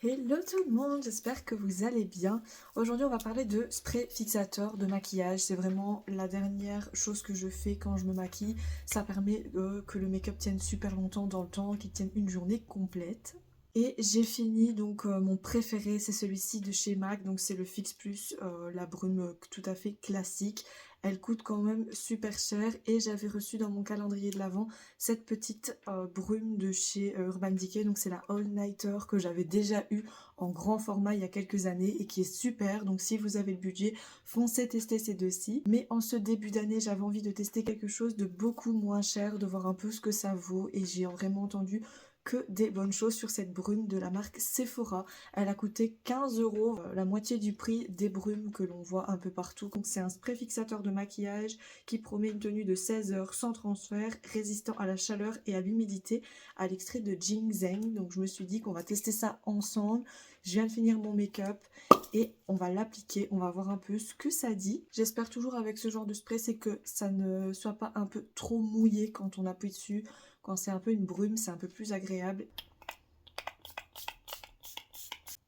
Hello tout le monde, j'espère que vous allez bien. Aujourd'hui, on va parler de spray fixateur de maquillage. C'est vraiment la dernière chose que je fais quand je me maquille. Ça permet que le make-up tienne super longtemps dans le temps, qu'il tienne une journée complète. Et j'ai fini, donc mon préféré, c'est celui-ci de chez MAC. Donc c'est le Fix Plus, la brume tout à fait classique. Elle coûte quand même super cher et j'avais reçu dans mon calendrier de l'Avent cette petite brume de chez Urban Decay. Donc c'est la All Nighter que j'avais déjà eu en grand format il y a quelques années et qui est super. Donc si vous avez le budget, foncez tester ces deux-ci. Mais en ce début d'année, j'avais envie de tester quelque chose de beaucoup moins cher, de voir un peu ce que ça vaut, et j'ai vraiment entendu que des bonnes choses sur cette brume de la marque Sephora. Elle a coûté 15 euros, la moitié du prix des brumes que l'on voit un peu partout. Donc c'est un spray fixateur de maquillage qui promet une tenue de 16 heures sans transfert, résistant à la chaleur et à l'humidité, à l'extrait de ginseng. Donc je me suis dit qu'on va tester ça ensemble. Je viens de finir mon make-up et on va l'appliquer, on va voir un peu ce que ça dit. J'espère toujours avec ce genre de spray, c'est que ça ne soit pas un peu trop mouillé quand on appuie dessus. Quand c'est un peu une brume, c'est un peu plus agréable.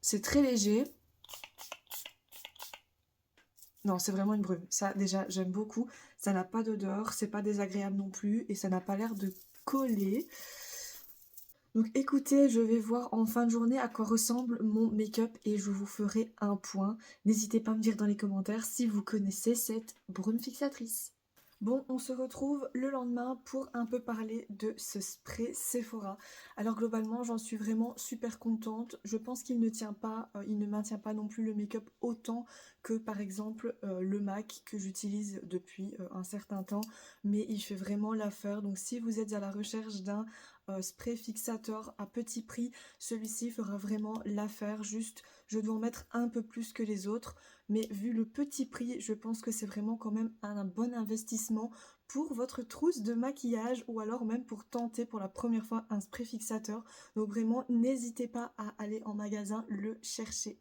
C'est très léger. Non, c'est vraiment une brume. Ça, déjà, j'aime beaucoup. Ça n'a pas d'odeur, c'est pas désagréable non plus, et ça n'a pas l'air de coller. Donc écoutez, je vais voir en fin de journée à quoi ressemble mon make-up et je vous ferai un point. N'hésitez pas à me dire dans les commentaires si vous connaissez cette brume fixatrice. Bon, on se retrouve le lendemain pour un peu parler de ce spray Sephora. Alors globalement, j'en suis vraiment super contente. Je pense qu'il ne tient pas, il ne maintient pas non plus le make-up autant que par exemple le MAC que j'utilise depuis un certain temps, mais il fait vraiment l'affaire. Donc si vous êtes à la recherche d'un spray fixateur à petit prix, celui-ci fera vraiment l'affaire. Juste, je dois en mettre un peu plus que les autres. Mais vu le petit prix, je pense que c'est vraiment quand même un bon investissement pour votre trousse de maquillage ou alors même pour tenter pour la première fois un spray fixateur. Donc vraiment, n'hésitez pas à aller en magasin le chercher.